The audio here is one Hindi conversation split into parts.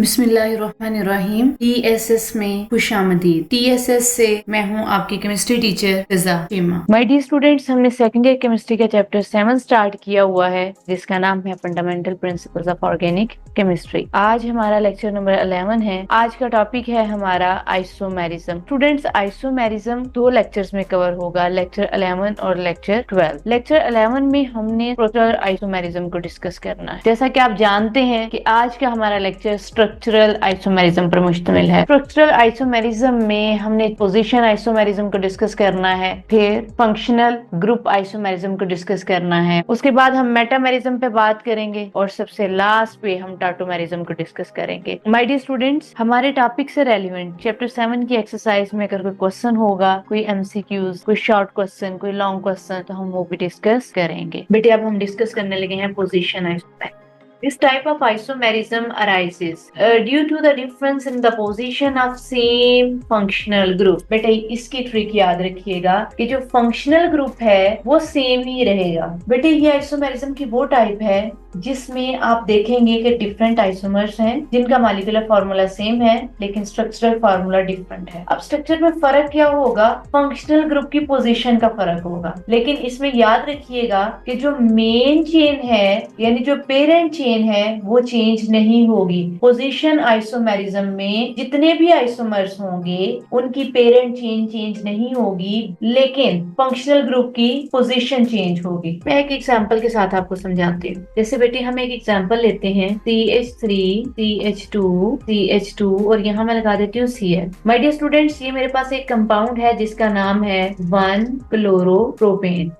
बिस्मिल्लाहिर्रहमानिर्रहीम। TSS में खुशामदीद। TSS से मैं हूँ आपकी chemistry teacher Fiza Sheema. My dear students, हमने सेकेंड ईयर केमिस्ट्री का चैप्टर 7 स्टार्ट किया हुआ है जिसका नाम है fundamental principles of organic chemistry. आज हमारा लेक्चर नंबर 11 है। आज का टॉपिक है हमारा आइसोमेरिज्म। स्टूडेंट्स, आइसोमेरिज्म 2 लेक्चर्स में कवर होगा, लेक्चर 11 और लेक्चर 12। लेक्चर 11 में हमने स्ट्रक्चरल आइसोमेरिज्म को डिस्कस करना है। जैसा कि आप जानते हैं कि आज का हमारा लेक्चर स्ट्रक्चरल आइसोमेरिज्म पर मुश्तमिल है। स्ट्रक्चरल आइसोमेरिज्म में हमने पोजीशन आइसोमेरिज्म को डिस्कस करना है, फिर फंक्शनल ग्रुप आइसोमेरिज्म को डिस्कस करना है, उसके बाद हम मेटामेरिज्म पे बात करेंगे और सबसे लास्ट पे हम टाटोमेरिज्म को डिस्कस करेंगे। माय डियर स्टूडेंट्स, हमारे टॉपिक से रेलिवेंट चैप्टर 7 की एक्सरसाइज में अगर कोई क्वेश्चन होगा, कोई एमसीक्यूज, कोई शॉर्ट क्वेश्चन, कोई लॉन्ग क्वेश्चन, तो हम वो भी डिस्कस करेंगे। बेटे, अब हम डिस्कस करने लगे हैं position isomerism. This type of isomerism arises due to the difference in the position of same functional group। बेटा, इसकी ट्रिक याद रखिएगा कि जो फंक्शनल ग्रुप है वो सेम ही रहेगा। बेटे, ये आइसोमेरिज्म की वो टाइप है जिसमें आप देखेंगे कि डिफरेंट आइसोमर्स हैं जिनका मॉलिक्यूलर फार्मूला सेम है लेकिन स्ट्रक्चरल फार्मूला डिफरेंट है। अब स्ट्रक्चर में फर्क क्या होगा? फंक्शनल ग्रुप की पोजीशन का फर्क होगा, लेकिन इसमें याद रखिएगा कि जो मेन चेन है यानी जो पेरेंट चेन है वो चेंज नहीं होगी। पोजीशन आइसोमेरिज्म में जितने भी आइसोमर्स होंगे उनकी पेरेंट चेन चेंज नहीं होगी, लेकिन फंक्शनल ग्रुप की पोजीशन चेंज होगी। मैं एक एग्जांपल के साथ आपको समझाती हूँ। जैसे बेटे, हम एक एग्जांपल लेते हैं CH3, CH2, CH2 और यहाँ मैं लगा देती हूँ Cl। माय डियर स्टूडेंट्स, ये मेरे पास एक कंपाउंड है जिसका नाम है 1-क्लोरोप्रोपेन।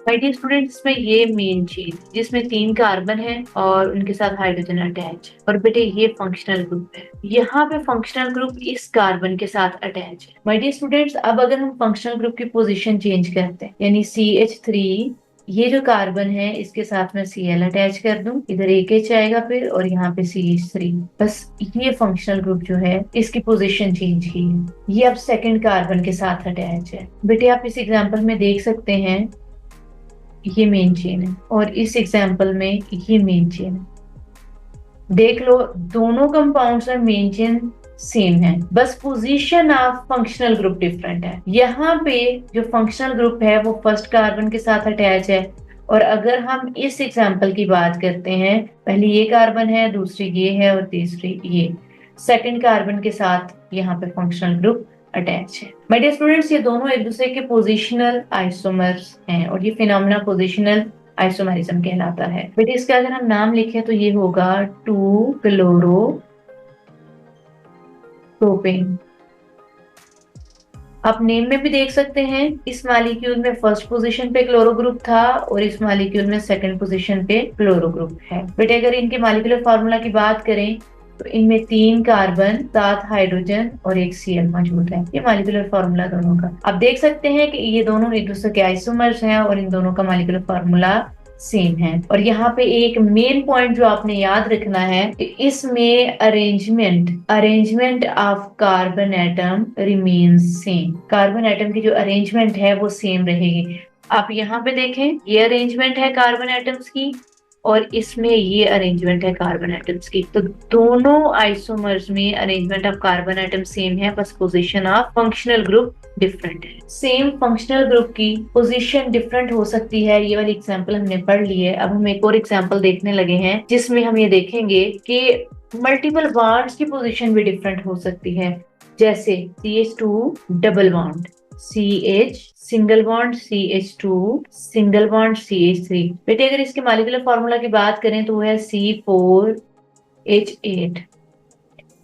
माय डियर स्टूडेंट्स, में ये मेन चीज जिसमें 3 कार्बन है और उनके साथ हाइड्रोजन अटैच, और बेटे ये फंक्शनल ग्रुप है। यहाँ पे फंक्शनल ग्रुप इस कार्बन के साथ अटैच है। माय डियर स्टूडेंट्स, अब अगर हम फंक्शनल ग्रुप की पोजीशन चेंज करते हैं यानी CH3, ये जो कार्बन है इसके साथ में Cl अटैच कर दूं, इधर एक H आएगा फिर, और यहाँ पे CH3, बस ये फंक्शनल ग्रुप जो है इसकी पोजीशन चेंज की है। ये अब सेकंड कार्बन के साथ अटैच है। बेटे, आप इस एग्जांपल में देख सकते हैं ये मेन चेन है और इस एग्जांपल में ये मेन चेन है। देख लो, दोनों कंपाउंड्स में मेन चेन सेम है, बस position of functional group different है। यहाँ पे जो फंक्शनल ग्रुप है वो फर्स्ट कार्बन के साथ अटैच है, और अगर हम इस एग्जांपल की बात करते हैं, पहली ये कार्बन है, दूसरी ये है और तीसरी ये, सेकंड कार्बन के साथ यहाँ पे फंक्शनल ग्रुप अटैच है। माय डियर स्टूडेंट्स, ये दोनों एक दूसरे के पोजिशनल आइसोमर्स हैं और ये फिनोमेना पोजिशनल आइसोमेरिज्म कहलाता है। बेटे, इसका अगर हम नाम लिखें तो ये होगा 2-क्लोरोप्रोपेन। आप नेम में भी देख सकते हैं, इस मॉलिक्यूल में फर्स्ट पोजीशन पे क्लोरो ग्रुप था और इस मॉलिक्यूल में सेकंड पोजीशन पे क्लोरो ग्रुप है। बेटे, अगर इनके मॉलिक्यूलर फार्मूला की बात करें तो इनमें 3 कार्बन, 7 हाइड्रोजन और 1 Cl मौजूद है। ये मॉलिक्यूलर फार्मूला दोनों का। आप देख सकते हैं कि ये दोनों एक दूसरे के आइसोमर्स हैं और इन दोनों का मॉलिक्यूलर फार्मूला सेम है। और यहाँ पे एक मेन पॉइंट जो आपने याद रखना है, इसमें arrangement of carbon atom remains same. Carbon atom की जो अरेंजमेंट है वो सेम रहेगी। आप यहाँ पे देखें, ये अरेंजमेंट है कार्बन एटम्स की और इसमें ये अरेंजमेंट है कार्बन एटम्स की। तो दोनों आइसोमर्स में arrangement of carbon atom same है, बस position of functional group different है। सेम फंक्शनल ग्रुप की पोजीशन डिफरेंट हो सकती है, ये वाली एग्जांपल हमने पढ़ ली है। अब हम एक और एग्जांपल देखने लगे हैं जिसमें हम ये देखेंगे कि मल्टीपल बॉन्ड्स की पोजीशन भी डिफरेंट हो सकती है। जैसे CH2 double bond, CH single bond, CH2 single bond, CH3। बेटे, अगर इसके मॉलिक्यूलर फार्मूला की बात करें तो वो है C4H8।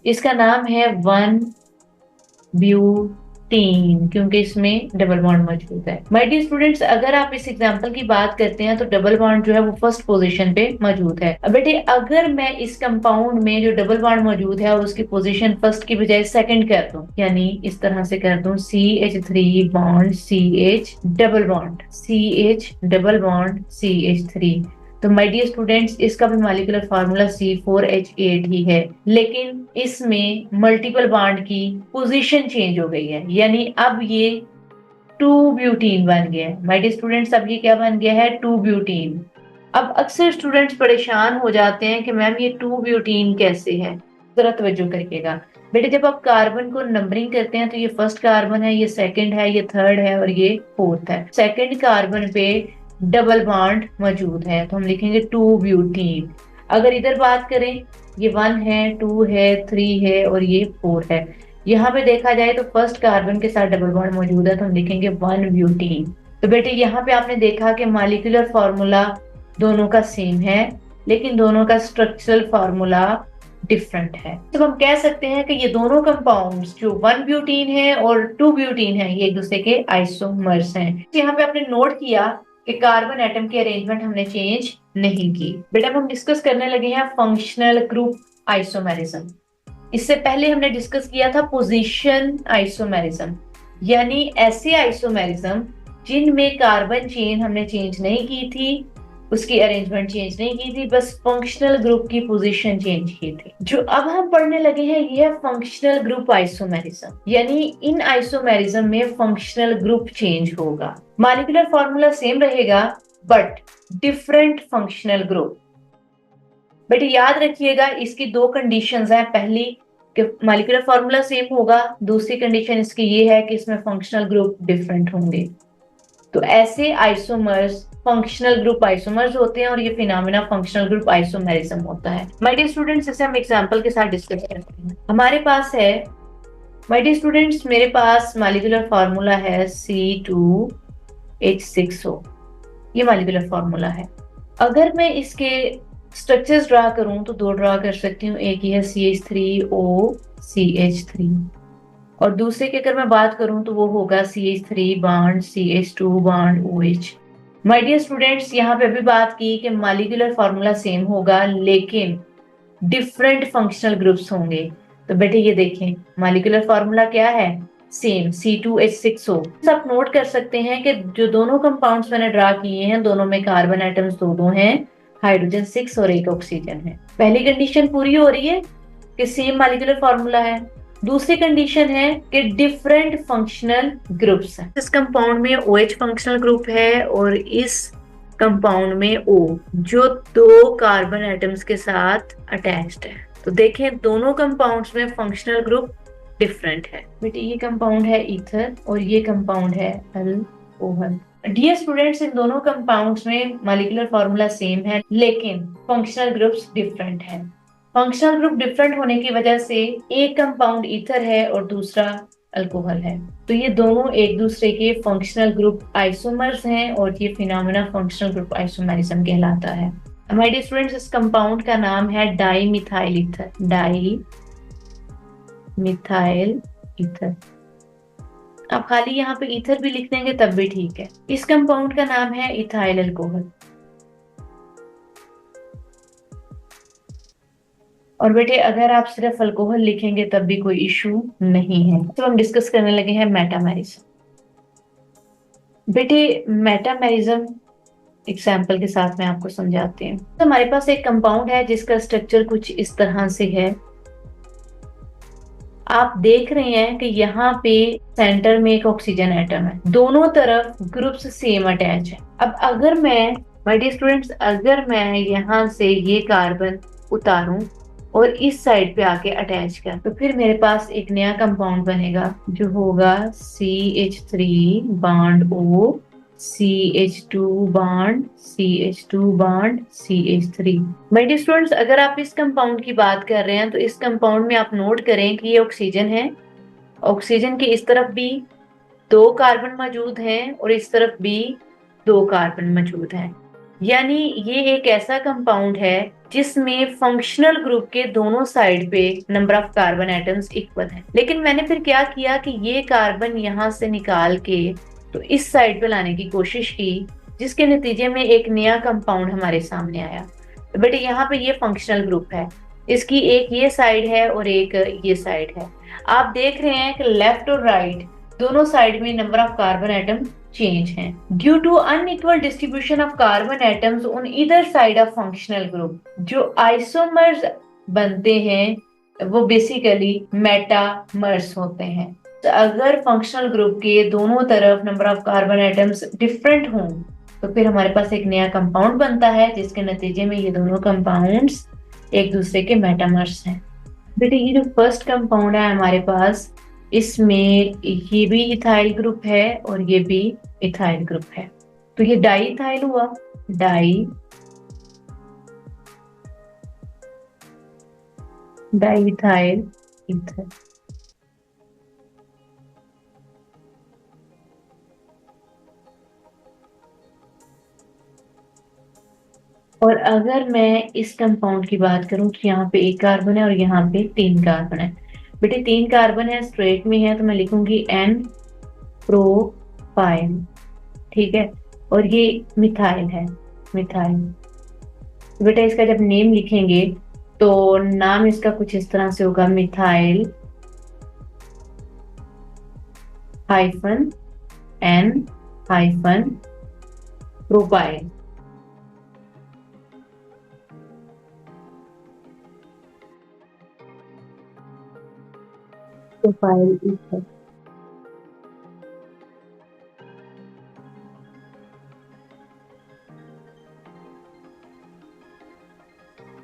इसका नाम है 1-ब्यूटीन क्योंकि इसमें डबल बॉन्ड मौजूद है। माय डियर स्टूडेंट्स, अगर आप इस एग्जांपल की बात करते हैं तो डबल बॉन्ड जो है वो फर्स्ट पोजीशन पे मौजूद है। अब बेटे, अगर मैं इस कंपाउंड में जो डबल बॉन्ड मौजूद है उसकी पोजीशन फर्स्ट की बजाय सेकंड कर दूं, यानी इस तरह से कर दूं CH3 bond CH double bond, CH double bond CH3, तो माय डियर स्टूडेंट्स, इसका भी मॉलिक्यूलर फार्मूला C4H8 ही है, लेकिन इसमें मल्टीपल बॉन्ड की पोजीशन चेंज हो गई है, यानी अब ये 2 ब्यूटीन बन गया है। माय डियर स्टूडेंट्स, अब ये क्या बन गया है? 2 ब्यूटीन। अब अक्सर स्टूडेंट्स परेशान हो जाते हैं कि मैम ये 2 ब्यूटीन कैसे है। जरा तवज्जो करिएगा बेटे, जब आप कार्बन को नंबरिंग करते हैं तो ये फर्स्ट कार्बन है, ये सेकंड है, ये थर्ड है और ये फोर्थ है। सेकंड कार्बन पे डबल बॉन्ड मौजूद है तो हम लिखेंगे 2 ब्यूटीन। अगर इधर बात करें, ये 1 है, 2 है, 3 है और ये 4 है। यहाँ पे देखा जाए तो फर्स्ट कार्बन के साथ डबल बॉन्ड मौजूद है तो हम लिखेंगे 1 ब्यूटीन। तो बेटे यहाँ पे आपने देखा कि मॉलिक्यूलर फॉर्मूला दोनों का सेम है, लेकिन दोनों का स्ट्रक्चरल फॉर्मूला डिफरेंट है। तो हम कह सकते हैं कि ये दोनों कंपाउंड्स जो 1 ब्यूटीन है और 2 ब्यूटीन है, ये एक दूसरे के आइसोमर्स हैं। यहाँ पे आपने नोट किया कि कार्बन एटम की अरेंजमेंट हमने चेंज नहीं की। बेटा अब हम डिस्कस करने लगे हैं फंक्शनल ग्रुप आइसोमेरिज्म। इससे पहले हमने डिस्कस किया था पोजीशन आइसोमेरिज्म, यानी ऐसे आइसोमेरिज्म जिनमें कार्बन चेन हमने चेंज नहीं की थी, उसकी अरेंजमेंट चेंज नहीं की थी, बस फंक्शनल ग्रुप की पोजीशन चेंज की थी। जो अब हम पढ़ने लगे हैं ये है फंक्शनल ग्रुप आइसोमेरिज्म, यानी इन आइसोमेरिज्म में फंक्शनल ग्रुप चेंज होगा। मॉलिक्यूलर फॉर्मूला सेम रहेगा but different functional group. But याद रखिएगा इसकी दो कंडीशंस हैं। पहली कि मॉलिक्यूलर फॉर्मूला सेम होगा, दूसरी कंडीशन इसकी ये है कि इसमें फंक्शनल ग्रुप डिफरेंट होंगे। तो ऐसे आइसोमर्स फंक्शनल ग्रुप आइसोमर्स होते हैं और ये फिनोमेना फंक्शनल ग्रुप आइसोमेरिज्म होता है। माय डियर स्टूडेंट्स, इसे हम एग्जांपल के साथ डिस्कस करते हैं। हमारे पास है, माय डियर स्टूडेंट्स, मेरे पास मॉलिक्यूलर फार्मूला है C2H6O। ये मॉलिक्यूलर फार्मूला है। अगर मैं इसके स्ट्रक्चर्स ड्रा करूं तो दो ड्रा कर सकती हूँ। एक ये है CH3OCH3 और दूसरे की अगर मैं बात करूं तो वो होगा CH3 bond CH2 bond OH। My dear students, यहाँ पे अभी बात की कि मॉलिक्यूलर फार्मूला सेम होगा लेकिन डिफरेंट फंक्शनल ग्रुप्स होंगे। तो बेटे ये देखें, मॉलिक्यूलर फार्मूला क्या है, सेम C2H6O। आप नोट कर सकते हैं कि जो दोनों कंपाउंड्स मैंने ड्रा किए हैं दोनों में कार्बन एटम्स दो हैं, हाइड्रोजन 6 और एक ऑक्सीजन है। पहली कंडीशन पूरी हो रही है कि सेम मॉलिक्यूलर फार्मूला है। दूसरी कंडीशन है कि डिफरेंट फंक्शनल ग्रुप्स हैं। इस कंपाउंड में OH फंक्शनल ग्रुप है और इस कंपाउंड में O जो दो कार्बन एटम्स के साथ अटैच्ड है। तो देखें दोनों कंपाउंड्स में फंक्शनल ग्रुप डिफरेंट है। बेटे ये कंपाउंड है ईथर और ये कंपाउंड है अल्कोहल। डियर स्टूडेंट्स, इन दोनों कंपाउंड्स में मॉलिक्यूलर फार्मूला सेम है लेकिन फंक्शनल ग्रुप्स डिफरेंट है। फंक्शनल ग्रुप डिफरेंट होने की वजह से एक कंपाउंड ईथर है और दूसरा अल्कोहल है। तो ये दोनों एक दूसरे के फंक्शनल ग्रुप आइसोमर्स हैं और ये फिनोमेना फंक्शनल ग्रुप आइसोमेरिज्म कहलाता है। माय डियर स्टूडेंट्स, इस कंपाउंड का नाम है di methyl ether. Di methyl ether. आप खाली यहाँ पे ईथर भी लिख देंगे तब भी ठीक है। इस कंपाउंड का नाम है इथाइल अल्कोहल। और बेटे अगर आप सिर्फ अल्कोहल लिखेंगे तब भी कोई इशू नहीं है। तो हम डिस्कस करने लगे हैं मेटामेरिज्म। बेटे मेटामेरिज्म एग्जाम्पल के साथ मैं आपको समझाती हूँ। तो हमारे पास एक कंपाउंड है जिसका स्ट्रक्चर कुछ इस तरह से है। आप देख रहे हैं कि यहाँ पे सेंटर में एक ऑक्सीजन एटम है, दोनों तरफ ग्रुप्स सेम अटैच है। अब अगर मैं, माय डियर स्टूडेंट्स, अगर मैं यहाँ से ये कार्बन उतारूं और इस साइड पे आके अटैच कर, तो फिर मेरे पास एक नया कंपाउंड बनेगा जो होगा CH3 bond O CH2 bond CH2 bond CH3। My dear students, अगर आप इस कंपाउंड की बात कर रहे हैं तो इस कंपाउंड में आप नोट करें कि ये ऑक्सीजन है। ऑक्सीजन के इस तरफ भी दो कार्बन मौजूद हैं और इस तरफ भी दो कार्बन मौजूद हैं। यानी ये एक ऐसा कंपाउंड है जिसमें फंक्शनल ग्रुप के दोनों साइड पे number of carbon atoms equal हैं। लेकिन मैंने फिर क्या किया कि ये कार्बन यहाँ से निकाल के तो इस साइड पे लाने की कोशिश की, जिसके नतीजे में एक नया कंपाउंड हमारे सामने आया। तो बेटे यहाँ पे ये फंक्शनल ग्रुप है, इसकी एक ये साइड है और एक ये साइड है। आप देख रहे हैं कि लेफ्ट और राइट दोनों साइड में number of carbon atom change हैं due to unequal distribution of carbon atoms on either side of functional group. जो आइसोमर्स बनते हैं वो बेसिकली मेटामर्स होते हैं। तो अगर फंक्शनल ग्रुप के दोनों तरफ number of carbon atoms different हों तो फिर हमारे पास एक नया कंपाउंड बनता है जिसके नतीजे में ये दोनों कंपाउंड्स एक दूसरे के मेटामर्स हैं। बेटे ये जो फर्स्ट कंपाउंड है हमारे पास, इसमें ये भी इथाइल ग्रुप है और ये भी इथाइल ग्रुप है, तो ये डाई इथाइल हुआ, डाई इथाइल ईथर। और अगर मैं इस कंपाउंड की बात करूं तो यहाँ पे एक कार्बन है और यहाँ पे 3 कार्बन है। बेटे 3 कार्बन है, स्ट्रेट में है, तो मैं लिखूंगी N प्रोपाइल, ठीक है। और ये मिथाइल है, मिथाइल। बेटा इसका जब नेम लिखेंगे तो नाम इसका कुछ इस तरह से होगा, methyl hyphen N hyphen propyl. Propyl ether.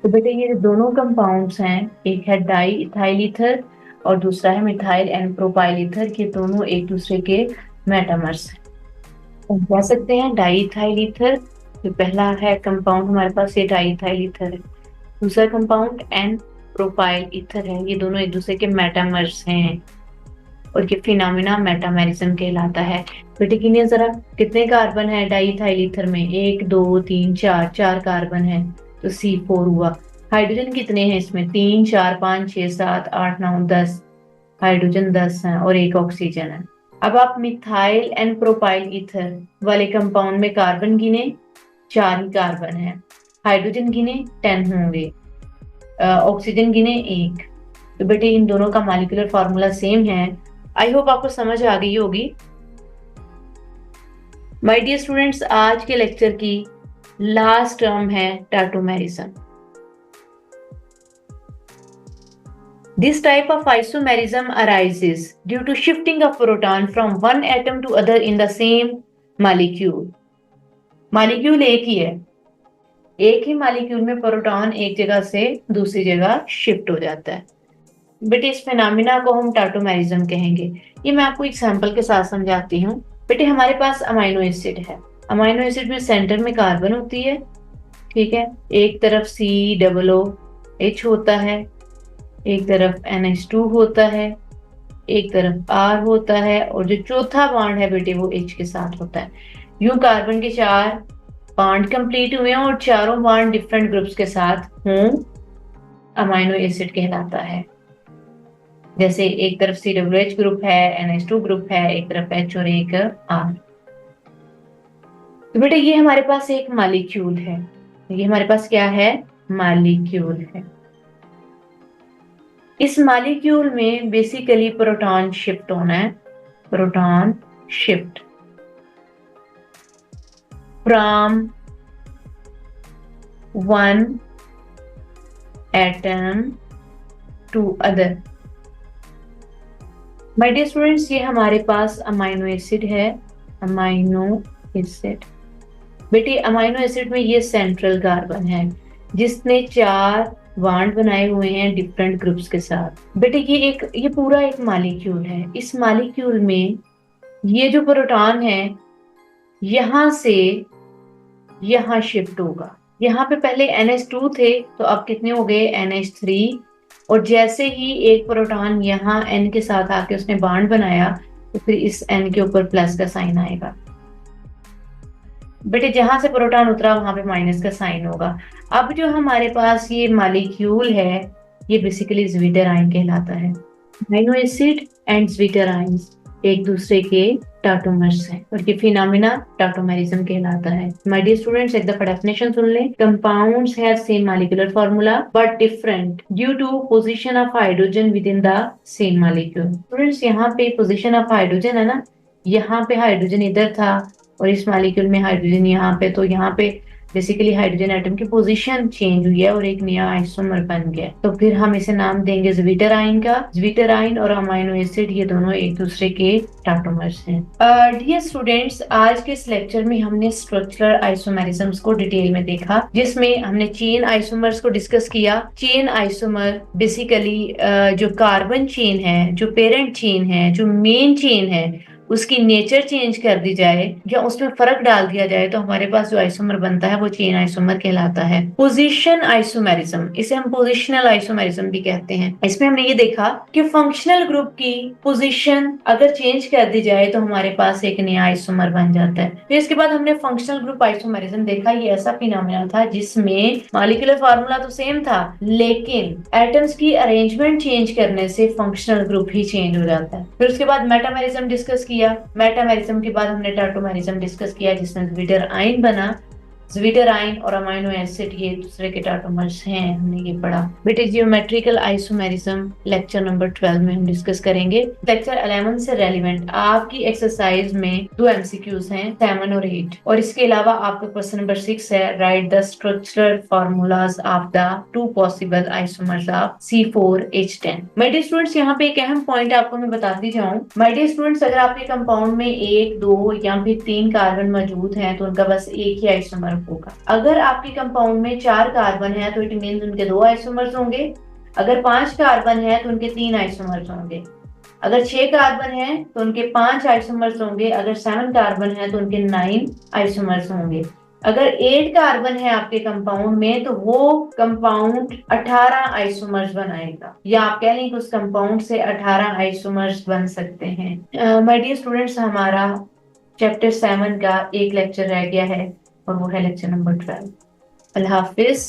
तो बेटे ये दोनों कंपाउंड्स हैं, एक है डाई इथाइल ईथर और दूसरा है मिथाइल एन प्रोपाइल ईथर, के दोनों एक दूसरे के मेटामर्स हैं। तो कह सकते हैं डाई इथाइल ईथर, जो पहला है कंपाउंड हमारे पास, ये डाई इथाइल ईथर है। दूसरा कंपाउंड एन प्रोपाइल ईथर है, ये दोनों एक दूसरे के मेटामर्स हैं और ये फिनोमिना मेटामेरिज्म कहलाता है। बेटे गिनिए जरा कितने कार्बन है डाई इथाइल ईथर में, 1 2 3 4, 4 कार्बन है, तो C4 हुआ। हाइड्रोजन कितने हैं इसमें, 3 4 5 6 7 8 9 10, हाइड्रोजन 10 है और एक ऑक्सीजन है। अब आप मिथाइल एन प्रोपाइल ईथर वाले कंपाउंड में कार्बन गिने, 4 ही कार्बन है, हाइड्रोजन गिने 10 होंगे, ऑक्सीजन गिने 1। तो बेटे इन दोनों का मॉलिक्यूलर फॉर्मूला सेम है। आई होप आपको समझ आ गई होगी। माय डियर स्टूडेंट्स, आज के लेक्चर की लास्ट टर्म है tautomerism. This type of isomerism arises due to shifting of proton from one atom to other in the same molecule. Molecule एक ही है, एक ही मॉलिक्यूल में प्रोटॉन एक जगह से दूसरी जगह शिफ्ट हो जाता है। बेटे इस फिनोमिना को हम टाटोमेरिज्म कहेंगे। ये मैं आपको एग्जांपल के साथ समझाती हूँ। बेटे हमारे पास अमाइनो एसिड है, अमाइनो एसिड में सेंटर में कार्बन होती है, ठीक है, एक तरफ COOH होता है, एक तरफ NH2 होता है, एक तरफ R होता है और जो चौथा बॉन्ड है बेटे वो H के साथ होता है। यूं कार्बन के 4 बॉन्ड कंप्लीट हुए हैं और चारों बॉन्ड डिफरेंट ग्रुप्स के साथ हों, अमाइनो एसिड कहलाता है। जैसे एक तरफ COOH ग्रुप है, NH2 ग्रुप है, एक तरफ H और एक R। तो बेटे ये हमारे पास एक मॉलिक्यूल है, ये हमारे पास क्या है, मॉलिक्यूल है। इस मॉलिक्यूल में बेसिकली प्रोटॉन शिफ्ट होना है, proton shift from one atom to other. My dear students, ये हमारे पास अमाइनो एसिड है, अमाइनो एसिड। बेटे अमाइनो एसिड में ये सेंट्रल कार्बन है जिसने 4 बॉन्ड बनाए हुए हैं डिफरेंट ग्रुप्स के साथ। बेटे ये पूरा एक मॉलिक्यूल है। इस मॉलिक्यूल में ये जो प्रोटॉन है यहां से यहां शिफ्ट होगा। यहाँ पे पहले NH2 थे तो अब कितने हो गए, NH3। और जैसे ही एक प्रोटॉन यहाँ N के साथ आके उसने बॉन्ड बनाया तो फिर इस N के ऊपर प्लस का साइन आएगा। बेटे जहां से प्रोटॉन उतरा वहां पे माइनस का साइन होगा। अब जो हमारे पास ये मॉलिक्यूल है ये बेसिकली ज्वीटर-आयन कहलाता है। अमाइनो एसिड एंड ज्वीटर-आयंस एक दूसरे के टाटोमर्स हैं और ये फिनोमिना टाटोमेरिज्म कहलाता है। माय डियर स्टूडेंट्स, एक दफा डेफिनेशन सुन लें। Compounds have same molecular formula but different due to position of hydrogen within the same molecule. Students यहाँ पे पोजीशन ऑफ हाइड्रोजन है ना, यहाँ पे हाइड्रोजन इधर था और इस मॉलिक्यूल में हाइड्रोजन यहाँ पे, तो यहाँ पे बेसिकली हाइड्रोजन एटम की पोजीशन चेंज हुई है और एक नया आइसोमर बन गया। तो फिर हम इसे नाम देंगे ज्विटराइन का। ज्विटराइन और अमाइनो एसिड ये दोनों एक दूसरे के टाटोमर्स हैं। डियर स्टूडेंट्स, आज के इस लेक्चर में हमने स्ट्रक्चरल आइसोमेरिज्म्स को डिटेल में देखा, जिसमें हमने चेन आइसोमर्स को डिस्कस किया। चेन आइसोमर बेसिकली जो कार्बन चेन है, जो पेरेंट चेन है, जो मेन चेन है, उसकी नेचर चेंज कर दी जाए या उसमें फर्क डाल दिया जाए तो हमारे पास जो आइसोमर बनता है वो चेन आइसोमर कहलाता है। पोजीशन आइसोमेरिज्म, इसे हम पोजिशनल आइसोमेरिज्म भी कहते हैं। इसमें हमने ये देखा कि फंक्शनल ग्रुप की पोजीशन अगर चेंज कर दी जाए तो हमारे पास एक नया आइसोमर बन जाता है। फिर इसके बाद हमने फंक्शनल ग्रुप आइसोमेरिज्म देखा। ये ऐसा फिनोमेना था जिसमें मॉलिक्यूलर फार्मूला तो सेम था, लेकिन एटम्स की अरेंजमेंट चेंज करने से फंक्शनल ग्रुप ही चेंज हो जाता है। फिर उसके बाद मेटामेरिज्म डिस्कस किया। मेटामेरिज्म के बाद हमने टाटोमेरिज्म डिस्कस किया, जिसमें ज्विटराइन बना। ज्विटराइन और अमाइनो एसिड ये दूसरे के टाटोमर्स हैं, हमने ये पढ़ा। बेटे जियोमेट्रिकल आइसोमेरिज्म लेक्चर नंबर 12 में हम डिस्कस करेंगे। लेक्चर 11 से रेलिवेंट आपकी एक्सरसाइज में 2 एमसीक्यूज हैं, 7 और 8, और इसके अलावा आपका क्वेश्चन नंबर 6 है, write the structural formulas of the 2 possible isomers of C4H10। My dear students, यहाँ पे एक अहम पॉइंट आपको मैं बताती जाऊं। माय डियर स्टूडेंट्स, अगर आपके कंपाउंड में 1, 2 या फिर 3 कार्बन मौजूद हैं तो उनका बस एक ही आइसोमर होगा। अगर आपके कंपाउंड में 4 कार्बन है तो इट मींस उनके 2 आइसोमर्स होंगे। अगर 5 कार्बन है तो उनके 3 आइसोमर्स होंगे। अगर 6 कार्बन है तो उनके 5 आइसोमर्स होंगे। अगर 7 कार्बन है तो उनके 9 आइसोमर्स होंगे। अगर 8 कार्बन है आपके कंपाउंड में तो वो कंपाउंड 18 आइसोमर्स बनाएगा, या आप कह लें कि उस कंपाउंड से 18 आइसोमर्स बन सकते हैं। माय डियर स्टूडेंट्स, हमारा चैप्टर 7 का एक लेक्चर रह गया है और वो है लेक्चर नंबर 12। अल्लाह हाफिज।